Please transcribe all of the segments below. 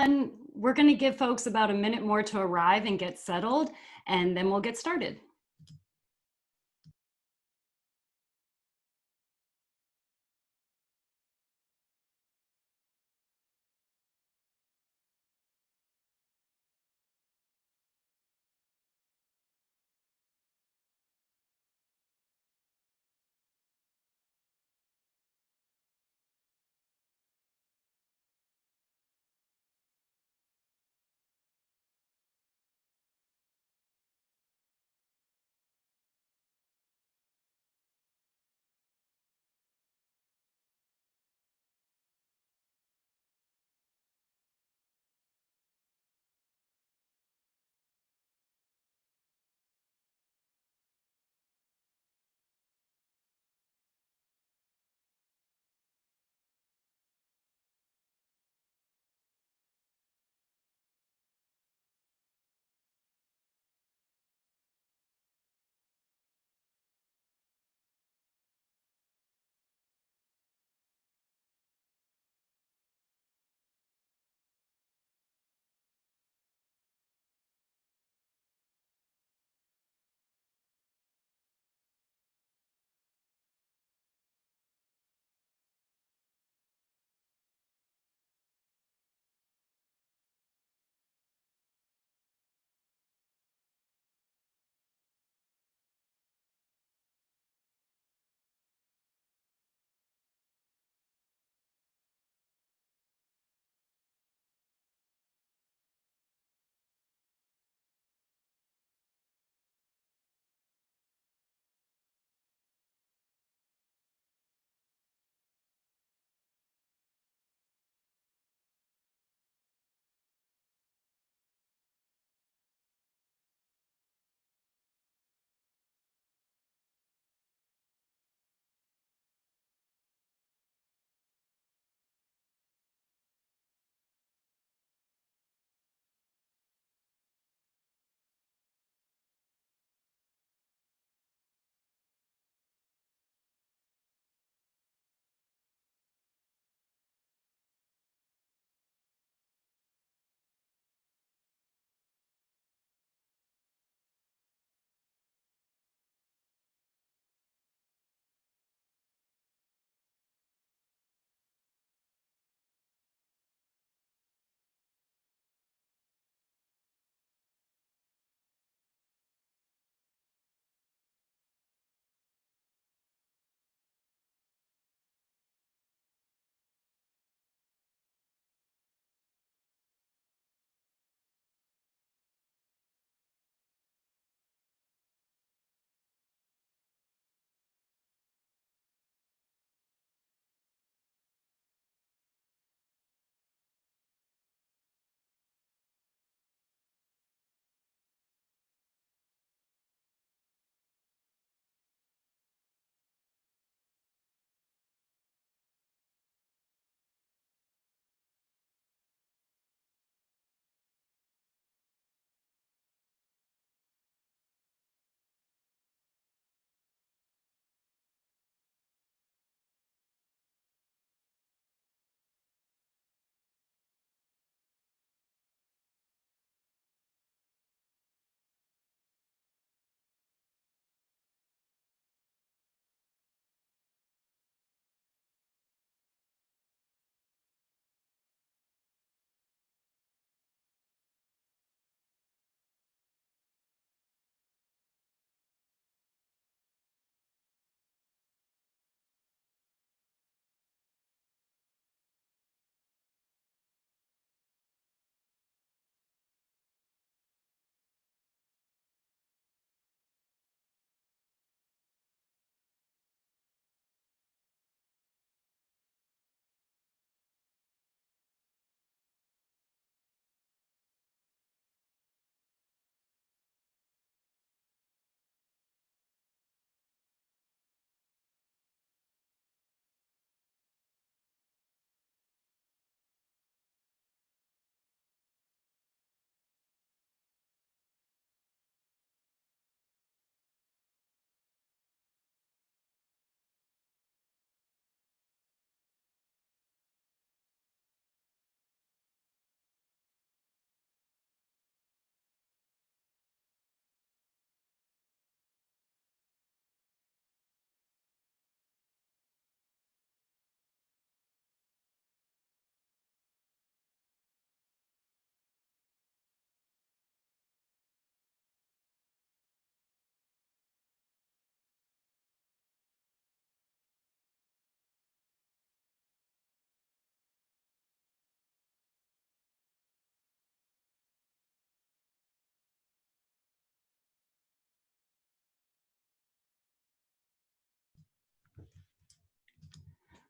and we're going to give folks about a minute more to arrive and get settled, and then we'll get started.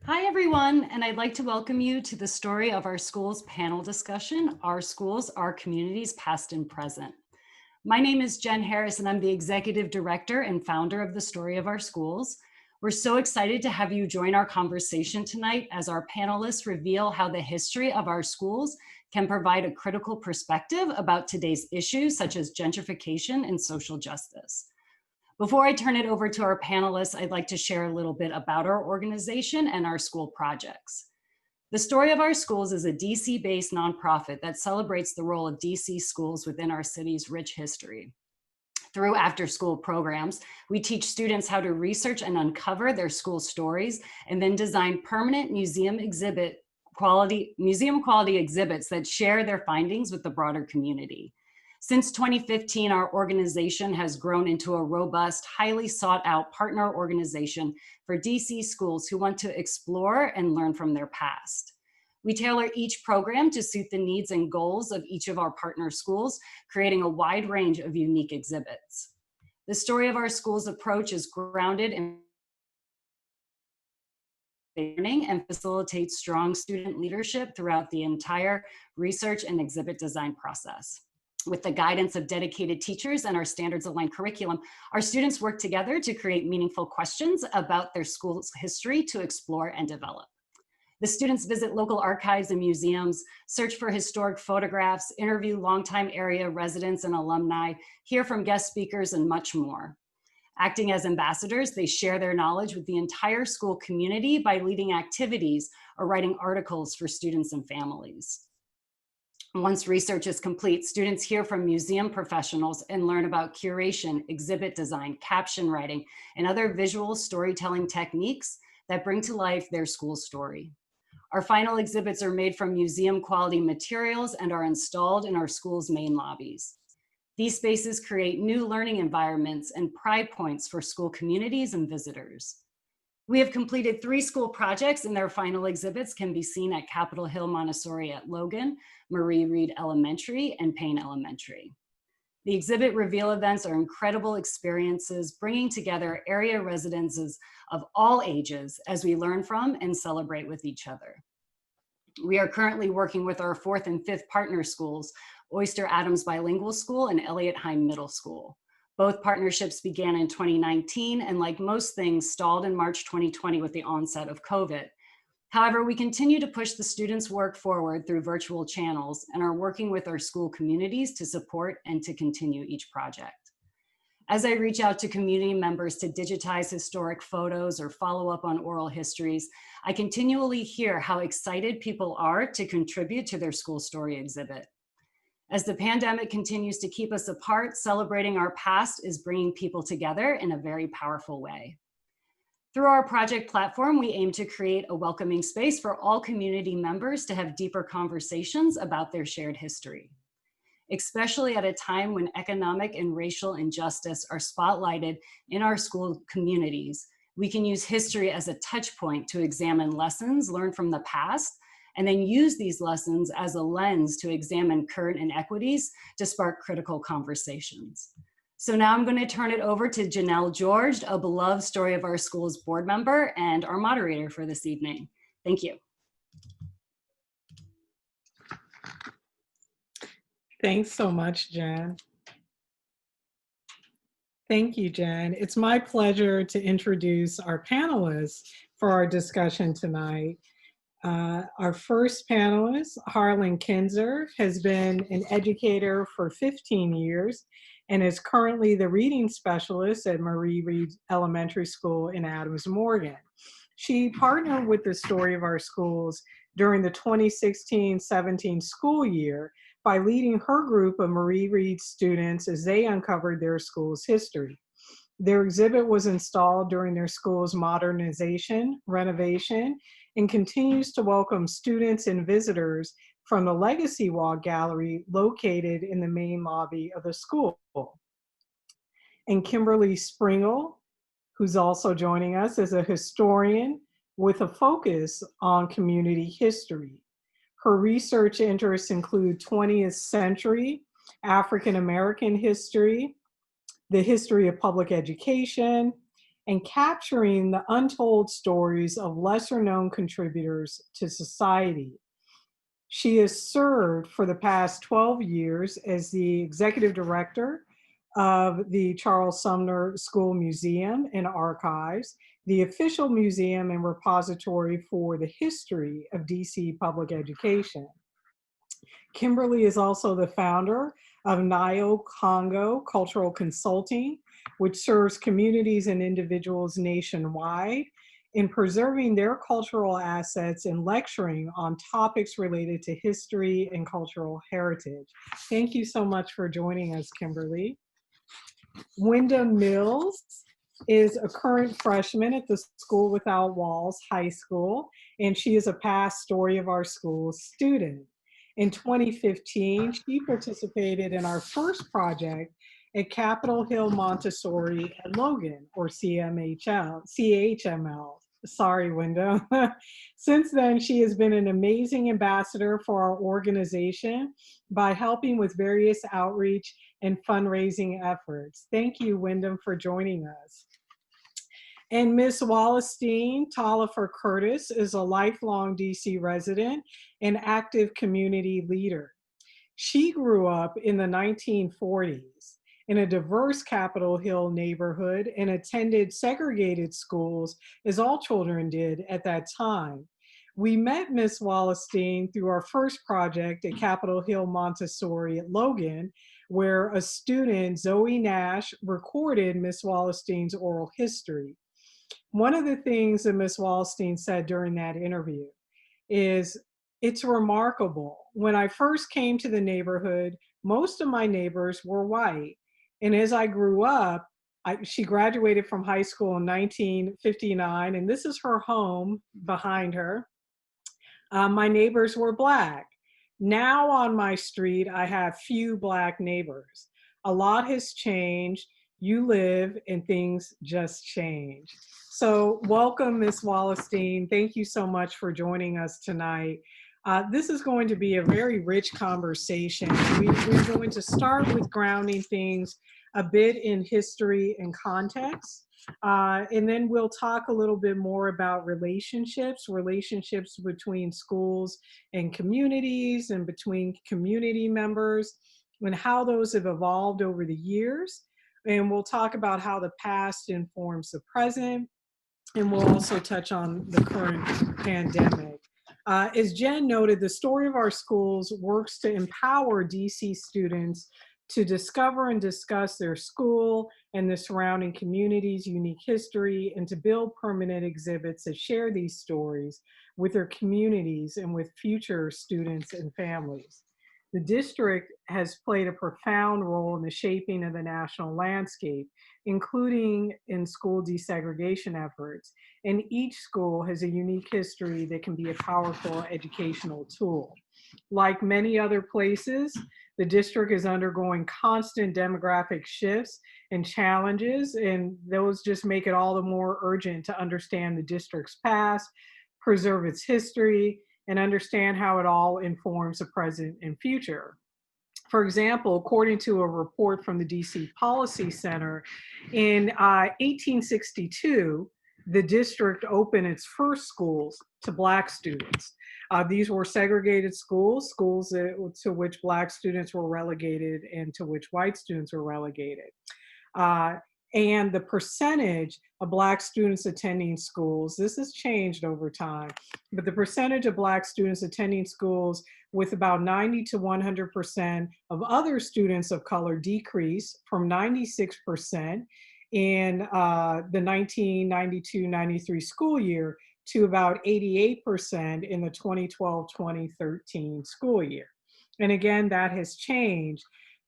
Hi, everyone, and I'd like to welcome you to the Story of Our Schools panel discussion, Our Schools, Our Communities, Past and Present. My name is Jen Harris, and I'm the Executive Director and founder of the Story of Our Schools. We're so excited to have you join our conversation tonight as our panelists reveal how the history of our schools can provide a critical perspective about today's issues, such as gentrification and social justice. Before I turn it over to our panelists, I'd like to share a little bit about our organization and our school projects. The Story of Our Schools is a DC-based nonprofit that celebrates the role of DC schools within our city's rich history. Through after-school programs, we teach students how to research and uncover their school stories and then design permanent museum quality exhibits that share their findings with the broader community. Since 2015, our organization has grown into a robust, highly sought out partner organization for DC schools who want to explore and learn from their past. We tailor each program to suit the needs and goals of each of our partner schools, creating a wide range of unique exhibits. The Story of Our Schools approach is grounded in learning and facilitates strong student leadership throughout the entire research and exhibit design process. With the guidance of dedicated teachers and our standards-aligned curriculum, our students work together to create meaningful questions about their school's history to explore and develop. The students visit local archives and museums, search for historic photographs, interview longtime area residents and alumni, hear from guest speakers, and much more. Acting as ambassadors, they share their knowledge with the entire school community by leading activities or writing articles for students and families. Once research is complete, students hear from museum professionals and learn about curation, exhibit design, caption writing, and other visual storytelling techniques that bring to life their school story. Our final exhibits are made from museum quality materials and are installed in our school's main lobbies. These spaces create new learning environments and pride points for school communities and visitors. We have completed 3 school projects and their final exhibits can be seen at Capitol Hill Montessori at Logan, Marie Reed Elementary, and Payne Elementary. The exhibit reveal events are incredible experiences, bringing together area residents of all ages as we learn from and celebrate with each other. We are currently working with our 4th and 5th partner schools, Oyster Adams Bilingual School and Elliott Heim Middle School. Both partnerships began in 2019 and, like most things, stalled in March 2020 with the onset of COVID. However, we continue to push the students' work forward through virtual channels and are working with our school communities to support and to continue each project. As I reach out to community members to digitize historic photos or follow up on oral histories, I continually hear how excited people are to contribute to their school story exhibit. As the pandemic continues to keep us apart, celebrating our past is bringing people together in a very powerful way. Through our project platform, we aim to create a welcoming space for all community members to have deeper conversations about their shared history. Especially at a time when economic and racial injustice are spotlighted in our school communities, we can use history as a touch point to examine lessons learned from the past and then use these lessons as a lens to examine current inequities to spark critical conversations. So now I'm going to turn it over to Janelle George, a beloved Story of Our Schools board member and our moderator for this evening. Thank you. Thanks so much, Jen. Thank you, Jen. It's my pleasure to introduce our panelists for our discussion tonight. Our first panelist, Harlan Kinzer, has been an educator for 15 years and is currently the reading specialist at Marie Reed Elementary School in Adams Morgan. She partnered with the Story of Our Schools during the 2016-17 school year by leading her group of Marie Reed students as they uncovered their school's history. Their exhibit was installed during their school's modernization, renovation, and continues to welcome students and visitors from the Legacy Wall Gallery located in the main lobby of the school. And Kimberly Springle, who's also joining us, is a historian with a focus on community history. Her research interests include 20th century African American history, the history of public education, and capturing the untold stories of lesser known contributors to society. She has served for the past 12 years as the executive director of the Charles Sumner School Museum and Archives, the official museum and repository for the history of DC public education. Kimberly is also the founder of Nio Congo Cultural Consulting, which serves communities and individuals nationwide in preserving their cultural assets and lecturing on topics related to history and cultural heritage. Thank you so much for joining us, Kimberly. Wyndham Mills is a current freshman at the School Without Walls High School, and she is a past Story of Our School student. In 2015, she participated in our first project at Capitol Hill Montessori at Logan, or CHML. Sorry, Wyndham. Since then, she has been an amazing ambassador for our organization by helping with various outreach and fundraising efforts. Thank you, Wyndham, for joining us. And Ms. Wallerstein Talifer Curtis is a lifelong DC resident and active community leader. She grew up in the 1940s in a diverse Capitol Hill neighborhood and attended segregated schools, as all children did at that time. We met Ms. Wallerstein through our first project at Capitol Hill Montessori at Logan, where a student, Zoe Nash, recorded Ms. Wallerstein's oral history. One of the things that Ms. Wallerstein said during that interview is, it's remarkable. When I first came to the neighborhood, most of my neighbors were white. And as I grew up, she graduated from high school in 1959, and this is her home behind her. My neighbors were Black. Now on my street, I have few Black neighbors. A lot has changed. You live and things just change. So welcome, Ms. Wallerstein. Thank you so much for joining us tonight. This is going to be a very rich conversation. We're going to start with grounding things a bit in history and context. And then we'll talk a little bit more about relationships between schools and communities and between community members and how those have evolved over the years. And we'll talk about how the past informs the present. And we'll also touch on the current pandemic. As Jen noted, the Story of Our Schools works to empower DC students to discover and discuss their school and the surrounding community's unique history, and to build permanent exhibits that share these stories with their communities and with future students and families. The district has played a profound role in the shaping of the national landscape, including in school desegregation efforts. And each school has a unique history that can be a powerful educational tool. Like many other places, the district is undergoing constant demographic shifts and challenges, and those just make it all the more urgent to understand the district's past, preserve its history, and understand how it all informs the present and future. For example, according to a report from the DC Policy Center, in 1862, the district opened its first schools to Black students. These were segregated schools to which Black students were relegated and to which white students were relegated. And the percentage of Black students attending schools, this has changed over time, but the percentage of Black students attending schools with about 90 to 100% of other students of color decreased from 96% in the 1992-93 school year to about 88% in the 2012-2013 school year. And again, that has changed.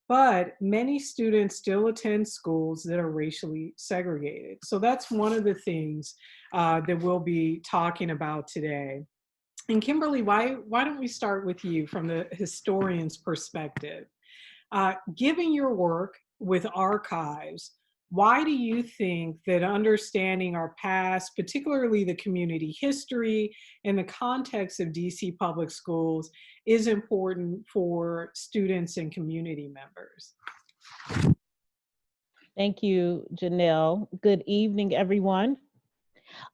But many students still attend schools that are racially segregated. So that's one of the things that we'll be talking about today. And Kimberly, why don't we start with you from the historian's perspective? Given your work with archives, why do you think that understanding our past, particularly the community history and the context of DC public schools, is important for students and community members? Thank you, Janelle. Good evening, everyone.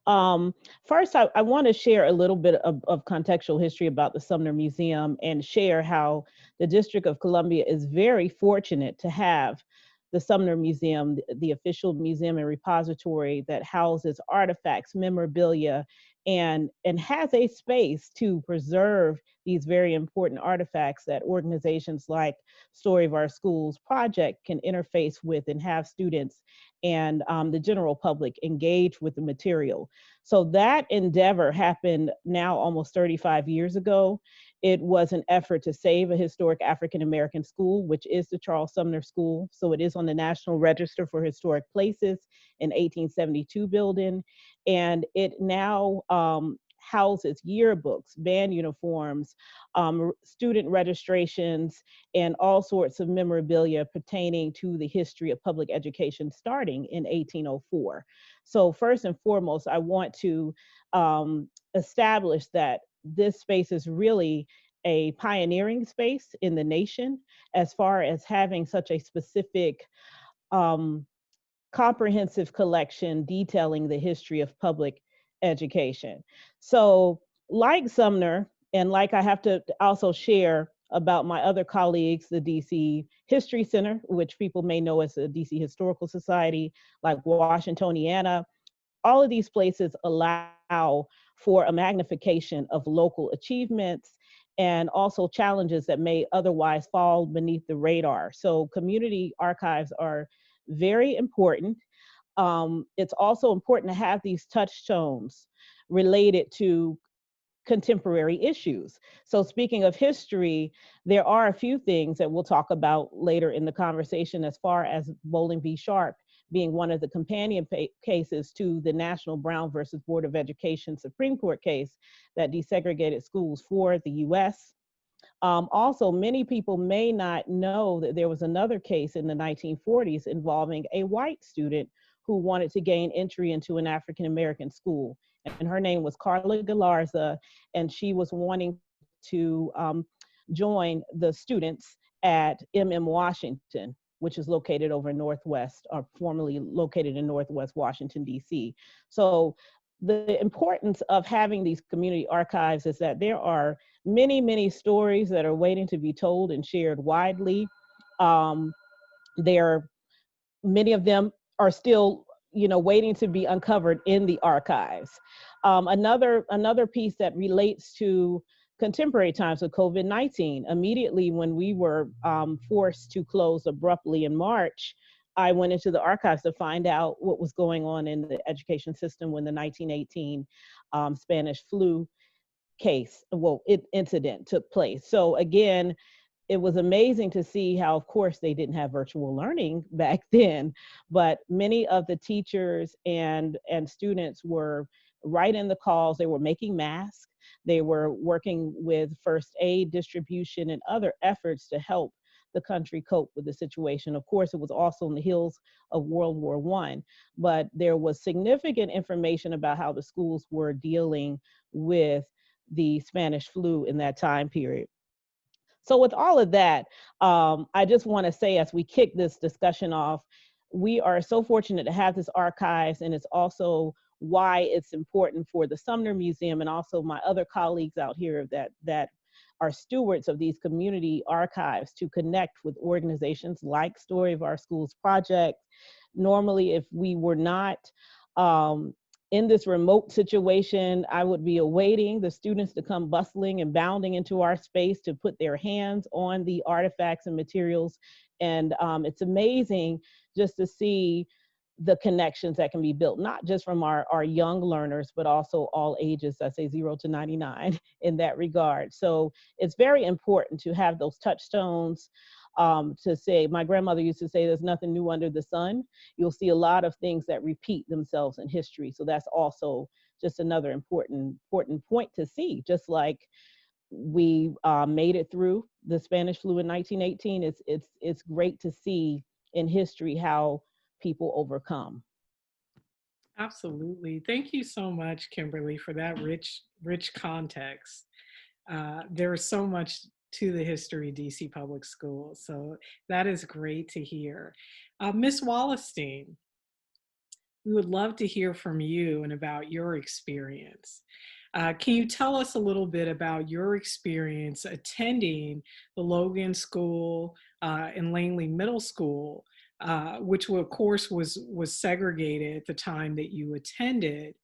Um, First, I want to share a little bit of contextual history about the Sumner Museum and share how the District of Columbia is very fortunate to have the Sumner Museum, the official museum and repository that houses artifacts, memorabilia, and has a space to preserve these very important artifacts that organizations like Story of Our Schools Project can interface with and have students and the general public engage with the material. So that endeavor happened now almost 35 years ago. It was an effort to save a historic African American school, which is the Charles Sumner School. So it is on the National Register for Historic Places in 1872 building. And it now houses yearbooks, band uniforms, student registrations, and all sorts of memorabilia pertaining to the history of public education starting in 1804. So first and foremost, I want to establish that this space is really a pioneering space in the nation as far as having such a specific um, comprehensive collection detailing the history of public education. So, like Sumner, and like I have to also share about my other colleagues, the DC History Center, which people may know as the DC Historical Society, like Washingtoniana, all of these places allow for a magnification of local achievements and also challenges that may otherwise fall beneath the radar. So community archives are very important. It's also important to have these touchstones related to contemporary issues. So speaking of history, there are a few things that we'll talk about later in the conversation as far as Bowling v. Sharp being one of the companion cases to the National Brown versus Board of Education Supreme Court case that desegregated schools for the US. Also, many people may not know that there was another case in the 1940s involving a white student who wanted to gain entry into an African American school. And her name was Carla Galarza, and she was wanting to join the students at MM Washington, which is located over in Northwest, or formerly located in Northwest Washington, D.C. So the importance of having these community archives is that there are many, many stories that are waiting to be told and shared widely. Um, there, many of them are still, waiting to be uncovered in the archives. Another piece that relates to contemporary times with COVID-19. Immediately when we were forced to close abruptly in March, I went into the archives to find out what was going on in the education system when the 1918 Spanish flu incident took place. So again, it was amazing to see how, of course, they didn't have virtual learning back then, but many of the teachers and students were right in the calls. They were making masks. They were working with first aid distribution and other efforts to help the country cope with the situation. Of course, it was also in the heels of World War I, but there was significant information about how the schools were dealing with the Spanish flu in that time period. So with all of that, I just want to say as we kick this discussion off, we are so fortunate to have this archives, and it's also why it's important for the Sumner Museum and also my other colleagues out here that are stewards of these community archives to connect with organizations like Story of Our Schools Project. Normally, if we were not um, in this remote situation, I would be awaiting the students to come bustling and bounding into our space to put their hands on the artifacts and materials. And it's amazing just to see the connections that can be built, not just from our young learners, but also all ages, I say 0 to 99 in that regard. So it's very important to have those touchstones to say, my grandmother used to say, there's nothing new under the sun. You'll see a lot of things that repeat themselves in history. So that's also just another important point to see. Just like we made it through the Spanish flu in 1918, it's great to see in history how people overcome. Absolutely. Thank you so much, Kimberly, for that rich context. There is so much to the history of DC Public Schools. So that is great to hear. Ms. Wallerstein, we would love to hear from you and about your experience. Can you tell us a little bit about your experience attending the Logan School and Langley Middle School, which of course was segregated at the time that you attended,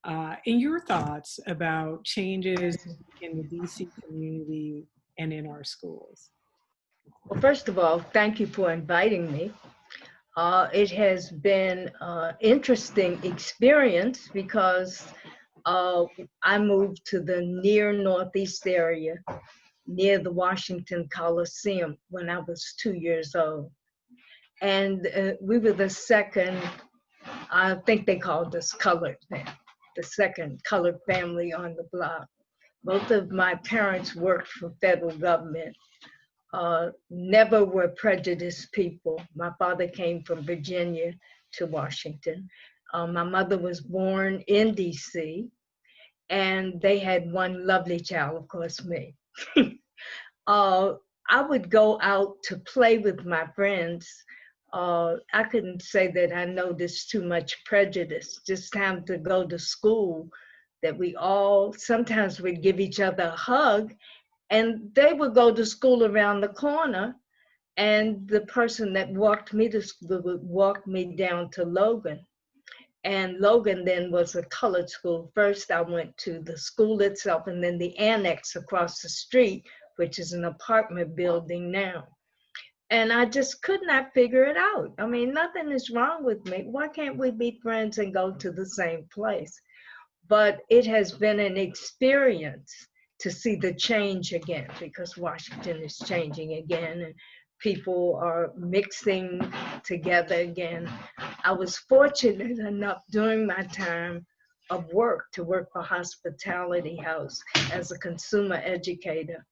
and your thoughts about changes in the DC community and in our schools? Well, first of all, thank you for inviting me. It has been an interesting experience because I moved to the near Northeast area, near the Washington Coliseum when I was 2 years old. And we were the second, I think they called us colored then, the second colored family on the block. Both of my parents worked for federal government. Never were prejudiced people. My father came from Virginia to Washington. My mother was born in DC, and they had one lovely child, of course, me. I would go out to play with my friends. I couldn't say that I noticed too much prejudice, just time to go to school, that we all sometimes would give each other a hug, and they would go to school around the corner, and the person that walked me to school would walk me down to Logan. And Logan then was a colored school. First, I went to the school itself, and then the annex across the street, which is an apartment building now. And I just could not figure it out. I mean, nothing is wrong with me. Why can't we be friends and go to the same place? But it has been an experience to see the change again, because Washington is changing again and people are mixing together again. I was fortunate enough during my time of work to work for Hospitality House as a consumer educator.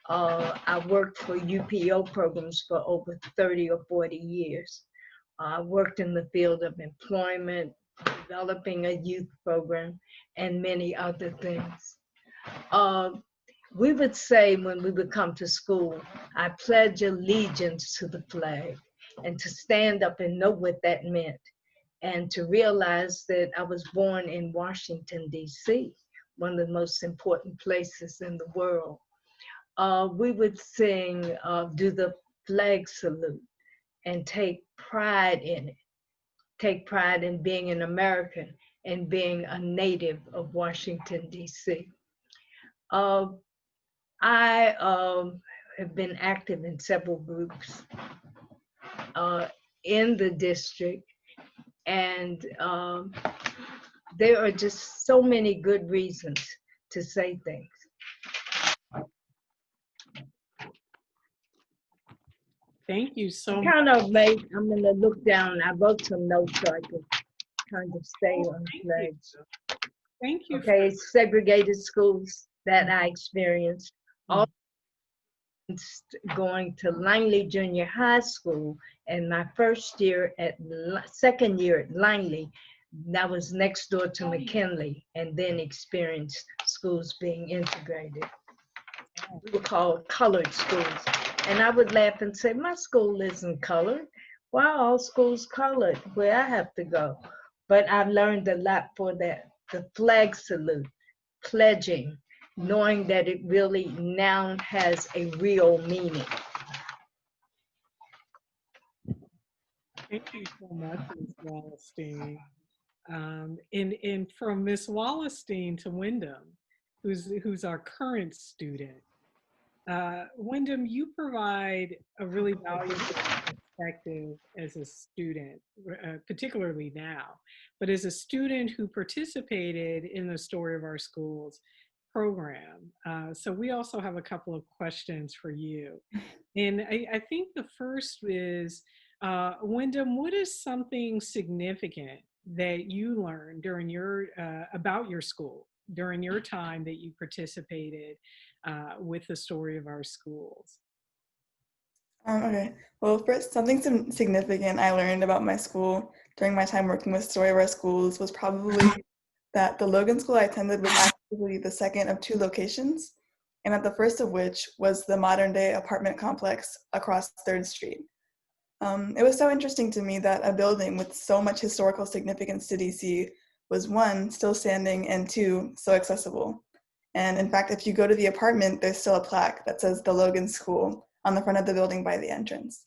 I worked for UPO programs for over 30 or 40 years. I worked in the field of employment, developing a youth program, and many other things. We would say when we would come to school, I pledge allegiance to the flag, and to stand up and know what that meant, and to realize that I was born in Washington, DC, one of the most important places in the world. We would sing, do the flag salute, and take pride in it. Take pride in being an American and being a native of Washington, DC. I have been active in several groups in the district, and there are just so many good reasons to say things. Thank you so much. I'm gonna look down. I wrote some notes so I could kind of stay on legs. Thank you. Okay, it's segregated schools that I experienced. All going to Langley Junior High School, and my second year at Langley, that was next door to McKinley, and then experienced schools being integrated. We were called colored schools. And I would laugh and say, my school isn't colored. Why are all schools colored where I have to go? But I've learned a lot for that. The flag salute, pledging, knowing that it really now has a real meaning. Thank you so much, Ms. Wallerstein. And from Ms. Wallerstein to Wyndham, who's our current student. Wyndham, you provide a really valuable perspective as a student, particularly now, but as a student who participated in the Story of Our Schools program. So we also have a couple of questions for you. And I think the first is, Wyndham, what is something significant that you learned during your, about your school, during your time that you participated with the Story of Our Schools? Okay, well, first, something significant I learned about my school during my time working with Story of Our Schools was probably that the Logan School I attended was actually the second of 2 locations. and at the first of which was the modern-day apartment complex across 3rd Street. It was so interesting to me that a building with so much historical significance to DC was, one, still standing, and two, so accessible. And in fact, if you go to the apartment, there's still a plaque that says the Logan School on the front of the building by the entrance.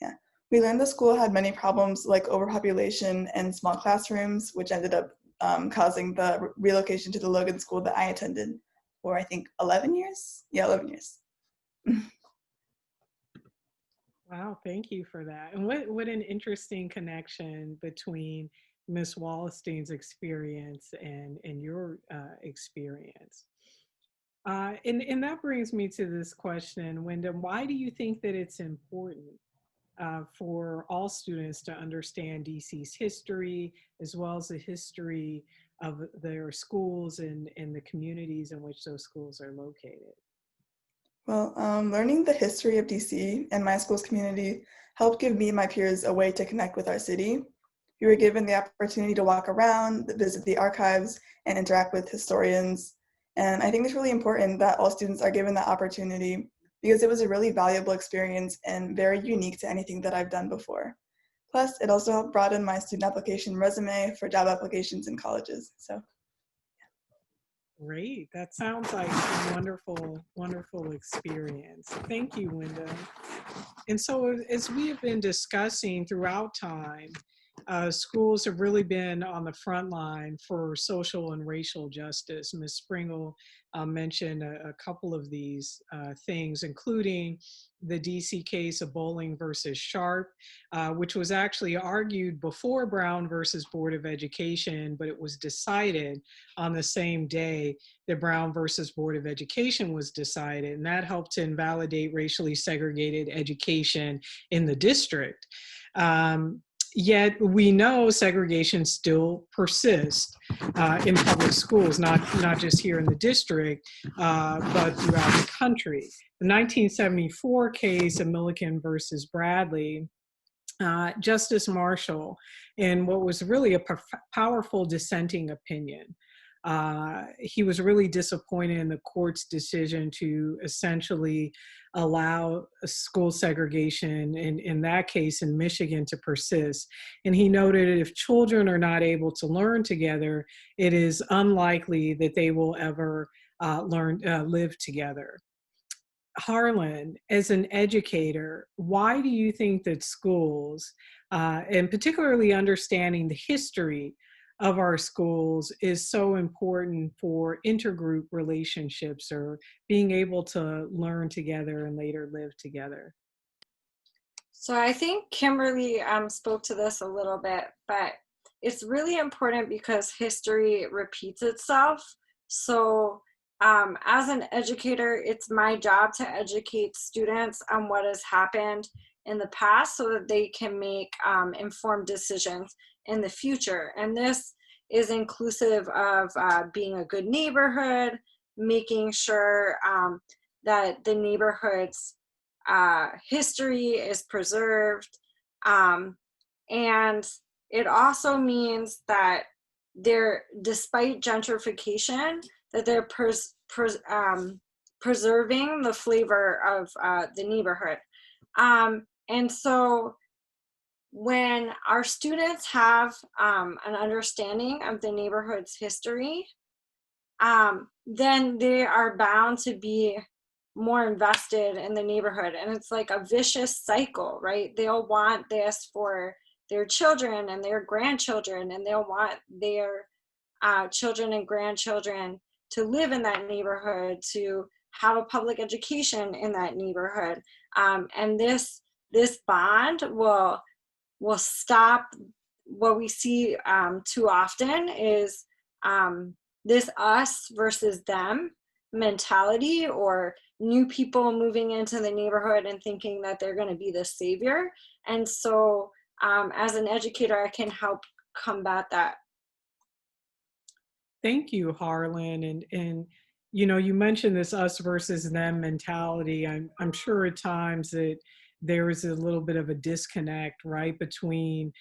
Yeah. We learned the school had many problems like overpopulation and small classrooms, which ended up causing the relocation to the Logan School that I attended for, I think, 11 years? Yeah, 11 years. Wow, thank you for that. And what an interesting connection between Miss Wallerstein's experience and your experience. And that brings me to this question, Wyndham. Why do you think that it's important for all students to understand DC's history, as well as the history of their schools and the communities in which those schools are located? Well, learning the history of DC and my school's community helped give me and my peers a way to connect with our city. We were given the opportunity to walk around, visit the archives, and interact with historians. And I think it's really important that all students are given that opportunity because it was a really valuable experience and very unique to anything that I've done before. Plus, it also helped broaden my student application resume for job applications in colleges. So. Great. That sounds like a wonderful, wonderful experience. Thank you, Wyndham. And so as we have been discussing throughout time, schools have really been on the front line for social and racial justice. Ms. Springle mentioned a couple of these things, including the DC case of Bowling versus Sharp, which was actually argued before Brown versus Board of Education, but it was decided on the same day that Brown versus Board of Education was decided, and that helped to invalidate racially segregated education in the district. Yet we know segregation still persists in public schools, not just here in the district, but throughout the country. The 1974 case of Milliken versus Bradley, Justice Marshall, in what was really a powerful dissenting opinion, he was really disappointed in the court's decision to essentially allow school segregation, in that case in Michigan, to persist. And he noted if children are not able to learn together, it is unlikely that they will ever live together. Harlan, as an educator, why do you think that schools, and particularly understanding the history of our schools, is so important for intergroup relationships or being able to learn together and later live together? So I think Kimberly spoke to this a little bit, but it's really important because history repeats itself. So as an educator, it's my job to educate students on what has happened in the past so that they can make informed decisions in the future. And this is inclusive of being a good neighborhood, making sure that the neighborhood's history is preserved. And it also means that despite gentrification, that they're preserving the flavor of the neighborhood. And so when our students have an understanding of the neighborhood's history, then they are bound to be more invested in the neighborhood. And it's like a vicious cycle, right? They'll want this for their children and their grandchildren, and they'll want their children and grandchildren to live in that neighborhood, to have a public education in that neighborhood. And this bond will stop what we see too often is this us versus them mentality, or new people moving into the neighborhood and thinking that they're going to be the savior. And so as an educator, I can help combat that. Thank you, Harlan. And you know, you mentioned this us versus them mentality. I'm sure at times that there is a little bit of a disconnect, right, between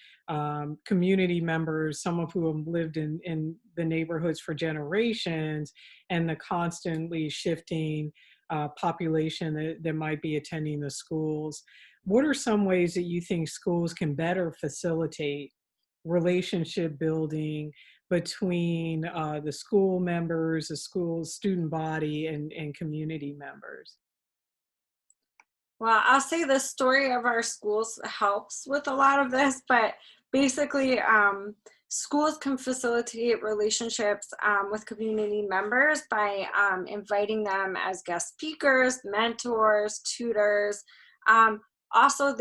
community members, some of whom have lived in the neighborhoods for generations, and the constantly shifting population that might be attending the schools. What are some ways that you think schools can better facilitate relationship building between the school members, the school student body, and community members? Well, I'll say the story of our schools helps with a lot of this, but basically, schools can facilitate relationships with community members by inviting them as guest speakers, mentors, tutors. Also,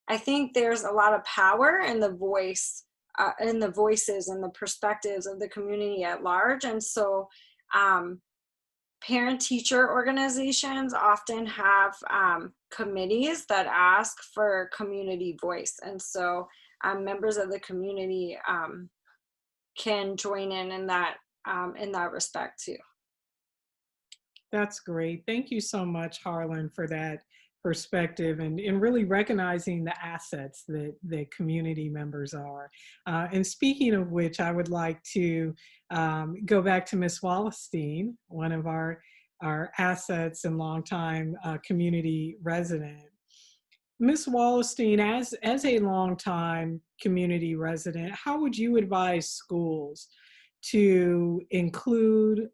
I think there's a lot of power in the voice, in the voices and the perspectives of the community at large, and so. Parent-teacher organizations often have committees that ask for community voice, and so members of the community can join in that respect too. That's great. Thank you so much, Harlan, for that perspective and really recognizing the assets that community members are. And speaking of which, I would like to go back to Ms. Wallerstein, one of our assets and longtime community resident. Ms. Wallerstein, as a longtime community resident, how would you advise schools to include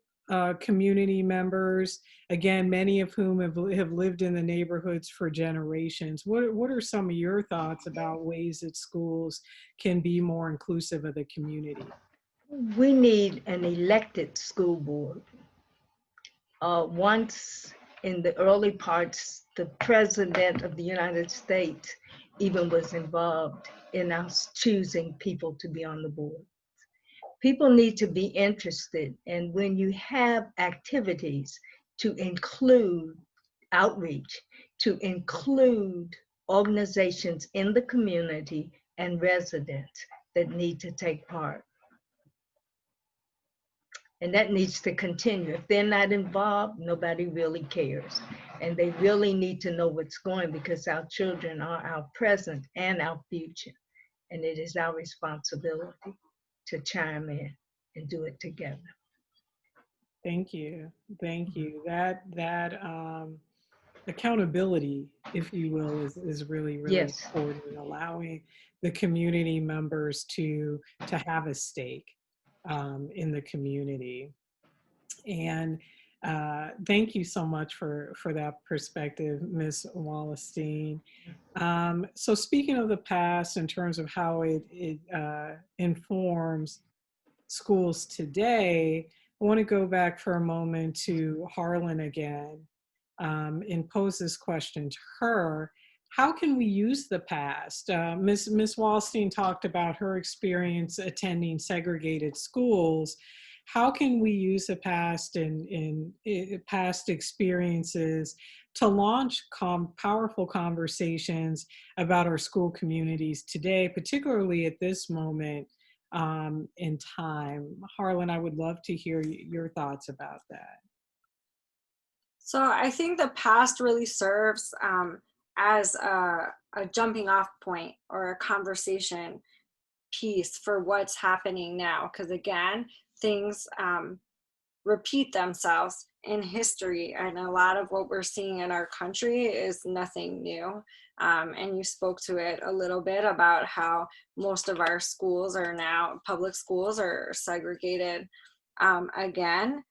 community members, again, many of whom have lived in the neighborhoods for generations? What are some of your thoughts about ways that schools can be more inclusive of the community? We need an elected school board. Once in the early parts, the President of the United States even was involved in us choosing people to be on the board. People need to be interested, and when you have activities to include outreach, to include organizations in the community and residents that need to take part. And that needs to continue. If they're not involved, nobody really cares. And they really need to know what's going, because our children are our present and our future. And it is our responsibility to chime in and do it together. Thank you. Thank you. That accountability, if you will, is really, really Yes. important in allowing the community members to have a stake in the community. And thank you so much for that perspective, Ms. Wallerstein. So speaking of the past in terms of how it informs schools today, I want to go back for a moment to Harlan again and pose this question to her. How can we use the past? Ms. Wallerstein talked about her experience attending segregated schools. How can we use the past and past experiences to launch powerful conversations about our school communities today, particularly at this moment in time? Harlan, I would love to hear your thoughts about that. So I think the past really serves as a jumping off point or a conversation piece for what's happening now. Because again, things repeat themselves in history, and a lot of what we're seeing in our country is nothing new. And you spoke to it a little bit about how most of our schools are now, public schools are segregated again.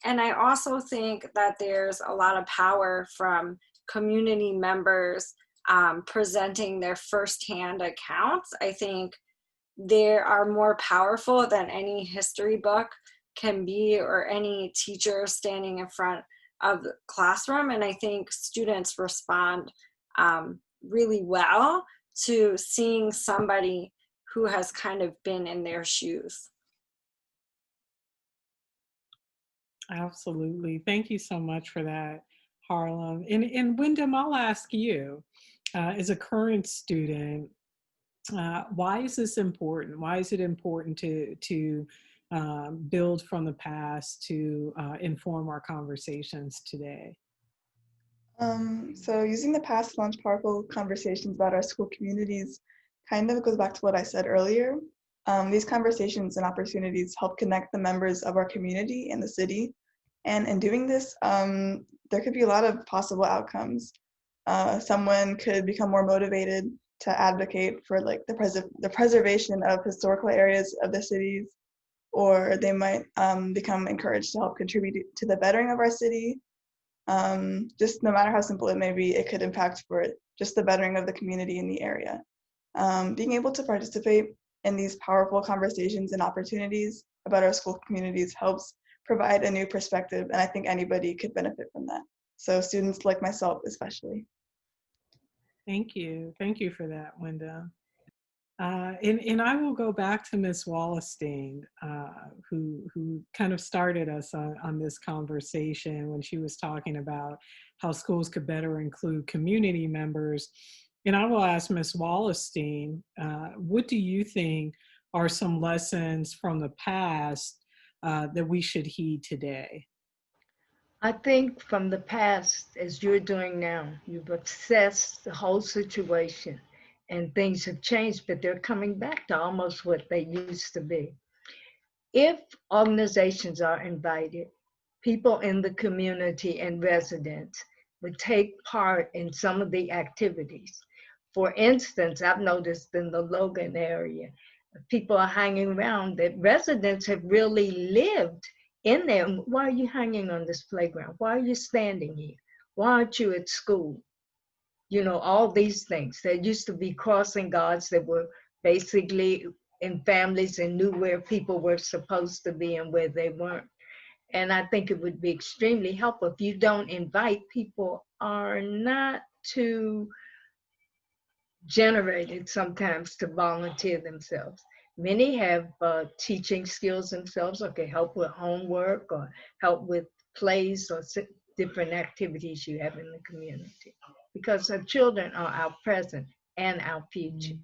And I also think that there's a lot of power from community members presenting their firsthand accounts. I think they are more powerful than any history book can be, or any teacher standing in front of the classroom. And I think students respond really well to seeing somebody who has kind of been in their shoes. Absolutely. Thank you so much for that, Harlan. And Wyndham, I'll ask you, as a current student, why is this important? Why is it important to build from the past to inform our conversations today? So using the past to launch powerful conversations about our school communities kind of goes back to what I said earlier. These conversations and opportunities help connect the members of our community and the city And in doing this, there could be a lot of possible outcomes. Someone could become more motivated to advocate for like the preservation of historical areas of the cities, or they might become encouraged to help contribute to the bettering of our city. Just no matter how simple it may be, it could impact for just the bettering of the community in the area. Being able to participate in these powerful conversations and opportunities about our school communities helps provide a new perspective, and I think anybody could benefit from that. So students like myself especially. Thank you. Thank you for that, Wenda. And I will go back to Ms. Wallerstein, who kind of started us on this conversation when she was talking about how schools could better include community members. And I will ask Ms. Wallerstein, what do you think are some lessons from the past that we should heed today? I think from the past, as you're doing now, you've assessed the whole situation and things have changed, but they're coming back to almost what they used to be. If organizations are invited, people in the community and residents would take part in some of the activities. For instance, I've noticed in the Logan area, people are hanging around that residents have really lived in there. Why are you hanging on this playground? Why are you standing here? Why aren't you at school? You know, all these things. There used to be crossing guards that were basically in families and knew where people were supposed to be and where they weren't. And I think it would be extremely helpful. If you don't invite, people are not too generated sometimes to volunteer themselves. Many have teaching skills themselves, or can help with homework or help with plays or different activities you have in the community. Because our children are our present and our future.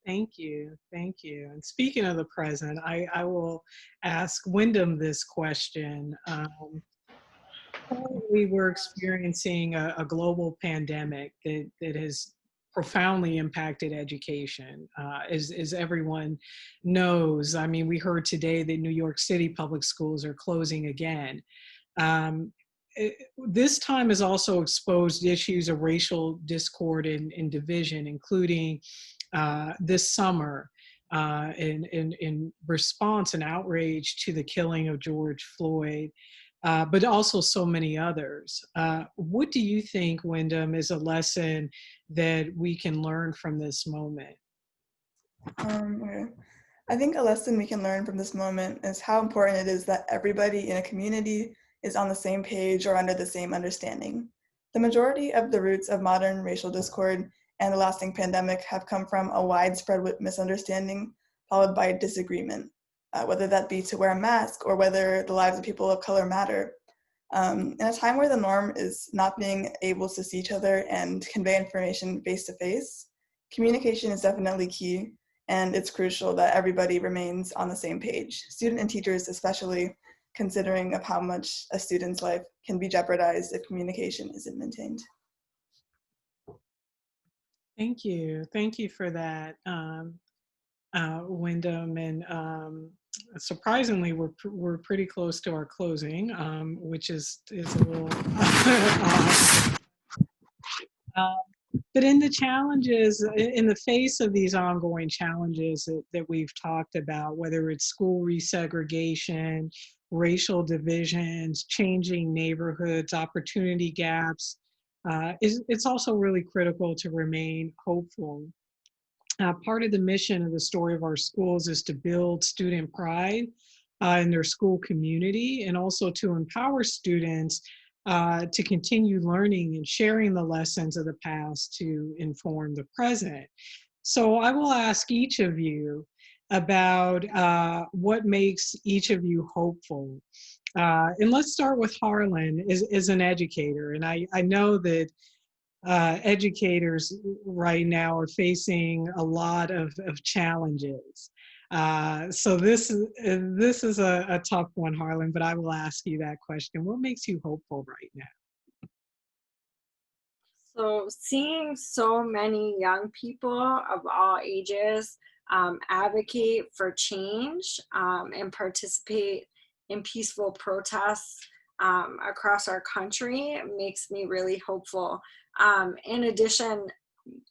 Thank you. Thank you. And speaking of the present, I will ask Wyndham this question. Currently, we're experiencing a global pandemic that has profoundly impacted education, as everyone knows. I mean, we heard today that New York City public schools are closing again. This time has also exposed issues of racial discord and division, including this summer in response and outrage to the killing of George Floyd, but also so many others. What do you think, Wyndham, is a lesson that we can learn from this moment? Okay. I think a lesson we can learn from this moment is how important it is that everybody in a community is on the same page or under the same understanding. The majority of the roots of modern racial discord and the lasting pandemic have come from a widespread misunderstanding followed by disagreement, whether that be to wear a mask or whether the lives of people of color matter. In a time where the norm is not being able to see each other and convey information face to face, communication is definitely key, and it's crucial that everybody remains on the same page, student and teachers especially, considering of how much a student's life can be jeopardized if communication isn't maintained. Thank you. Thank you for that, Wyndham. And surprisingly, we're pretty close to our closing, which is a little odd. But in the challenges, in the face of these ongoing challenges that we've talked about, whether it's school resegregation, racial divisions, changing neighborhoods, opportunity gaps, it's also really critical to remain hopeful. Part of the mission of the Story of Our Schools is to build student pride in their school community, and also to empower students to continue learning and sharing the lessons of the past to inform the present. So I will ask each of you about what makes each of you hopeful. And let's start with Harlan as an educator. And I know that educators right now are facing a lot of challenges. So this is a tough one, Harlan, but I will ask you that question. What makes you hopeful right now? So seeing so many young people of all ages advocate for change and participate in peaceful protests across our country makes me really hopeful. In addition,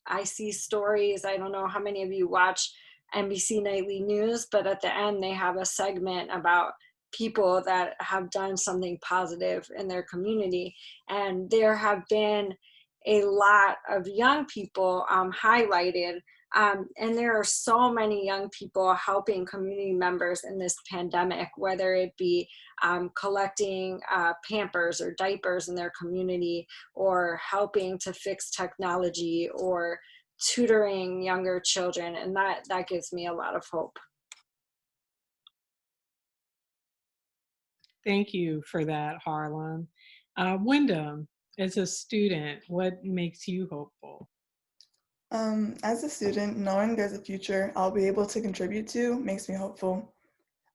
I see stories, I don't know how many of you watch NBC Nightly News, but at the end they have a segment about people that have done something positive in their community. And there have been a lot of young people highlighted. And there are so many young people helping community members in this pandemic, whether it be collecting Pampers or diapers in their community, or helping to fix technology, or tutoring younger children. And that gives me a lot of hope. Thank you for that, Harlan. Wyndham, as a student, what makes you hopeful? As a student, knowing there's a future I'll be able to contribute to makes me hopeful.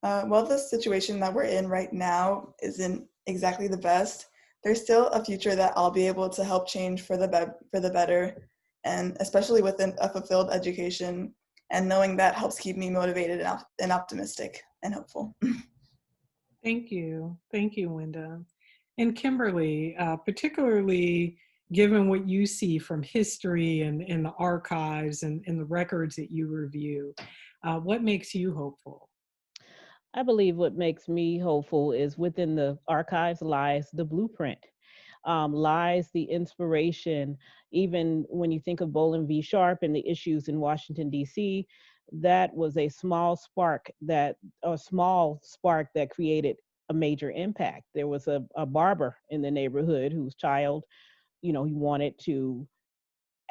While the situation that we're in right now isn't exactly the best, there's still a future that I'll be able to help change for the better, and especially with a fulfilled education. And knowing that helps keep me motivated and optimistic and hopeful. Thank you, Wyndham. And Kimberly, particularly given what you see from history and in the archives and in the records that you review, what makes you hopeful? I believe what makes me hopeful is within the archives lies the blueprint, lies the inspiration. Even when you think of Bolin v. Sharp and the issues in Washington, D.C., that was a small spark that created a major impact. There was a barber in the neighborhood whose child, he wanted to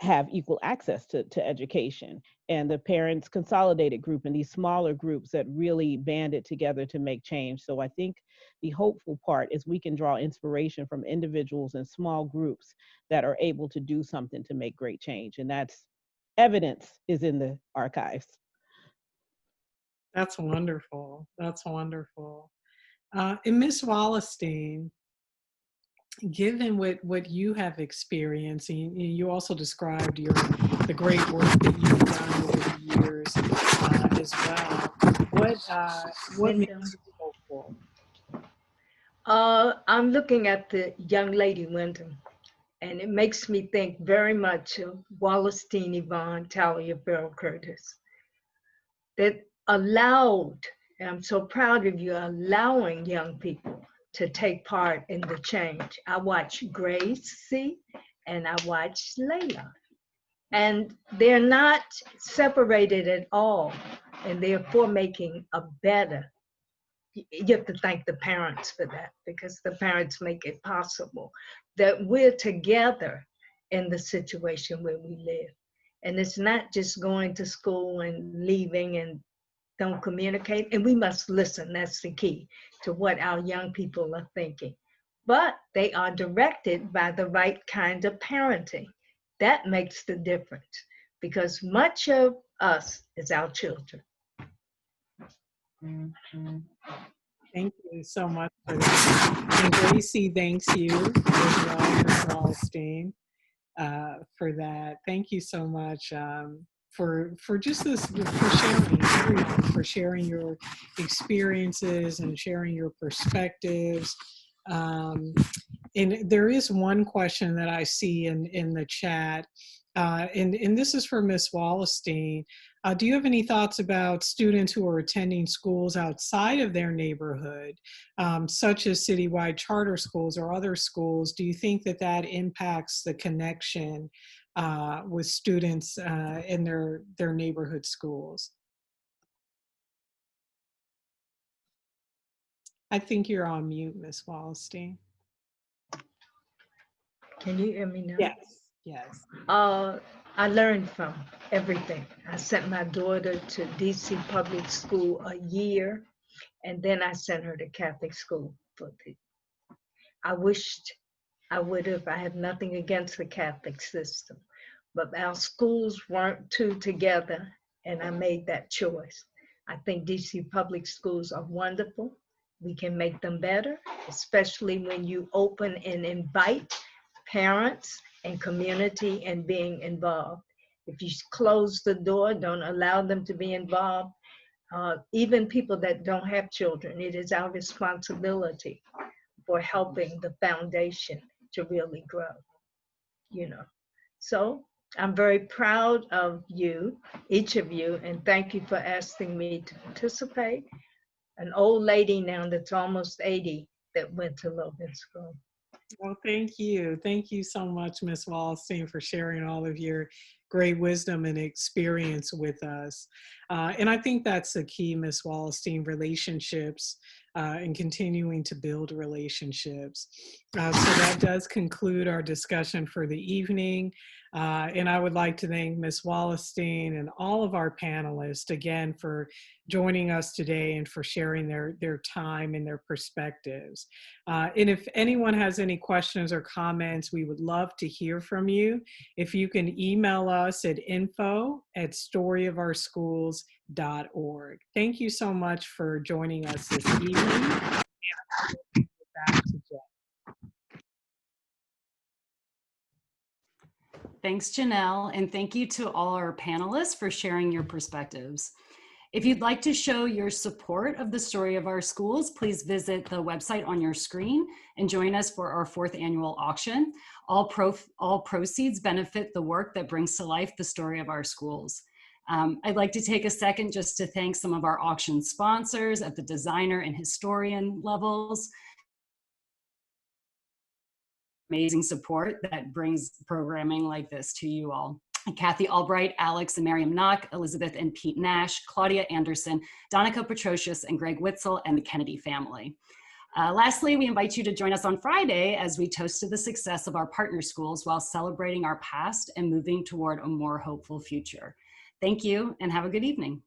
have equal access to education. And the parents consolidated group and these smaller groups that really banded together to make change. So I think the hopeful part is we can draw inspiration from individuals and small groups that are able to do something to make great change. And that's evidence is in the archives. That's wonderful. That's wonderful. And Ms. Wallerstein, given what you have experienced, and you also described the great work that you've done over the years as well, what makes you hopeful? I'm looking at the young lady, Wyndham, and it makes me think very much of Wallerstein Yvonne Talia Farrell Curtis, that allowed, and I'm so proud of you, allowing young people to take part in the change. I watched Gracie and I watched Layla, and they're not separated at all, and therefore making a better. You have to thank the parents for that, because the parents make it possible that we're together in the situation where we live. And it's not just going to school and leaving and don't communicate. And we must listen, that's the key to what our young people are thinking. But they are directed by the right kind of parenting. That makes the difference, because much of us is our children. Thank you so much for that. And Gracie thanks you as well, Ms. Wallerstein, for that. Thank you so much for just this, for sharing, everyone, for sharing your experiences and sharing your perspectives. And there is one question that I see in the chat, and this is for Ms. Wallerstein. Do you have any thoughts about students who are attending schools outside of their neighborhood, such as citywide charter schools or other schools? Do you think that impacts the connection with students in their neighborhood schools? I think you're on mute, Ms. Wallerstein. Can you hear me now? Yes. I learned from everything. I sent my daughter to DC public school a year, and then I sent her to Catholic school. I wished I would have. I have nothing against the Catholic system, but our schools weren't two together, and I made that choice. I think DC public schools are wonderful. We can make them better, especially when you open and invite parents and community and being involved. If you close the door, don't allow them to be involved, even people that don't have children. It is our responsibility for helping the foundation to really grow, you know. So I'm very proud of you, each of you, and thank you for asking me to participate. An old lady now that's almost 80 that went to Logan School. Well, thank you. Thank you so much, Ms. Wallerstein, for sharing all of your great wisdom and experience with us. And I think that's the key, Ms. Wallerstein, relationships and continuing to build relationships. So that does conclude our discussion for the evening. And I would like to thank Ms. Wallerstein and all of our panelists again for joining us today and for sharing their time and their perspectives. And if anyone has any questions or comments, we would love to hear from you. If you can email us at info@storyofourschools.org. Thank you so much for joining us this evening. And I will give it back to Jen. Thanks, Janelle, and thank you to all our panelists for sharing your perspectives. If you'd like to show your support of the story of our schools, please visit the website on your screen and join us for our 4th annual auction. All proceeds benefit the work that brings to life the story of our schools. I'd like to take a second just to thank some of our auction sponsors at the designer and historian levels. Amazing support that brings programming like this to you all. Kathy Albright, Alex and Miriam Knock, Elizabeth and Pete Nash, Claudia Anderson, Donica Petrosius, and Greg Witzel, and the Kennedy family. Lastly, we invite you to join us on Friday as we toast to the success of our partner schools while celebrating our past and moving toward a more hopeful future. Thank you and have a good evening.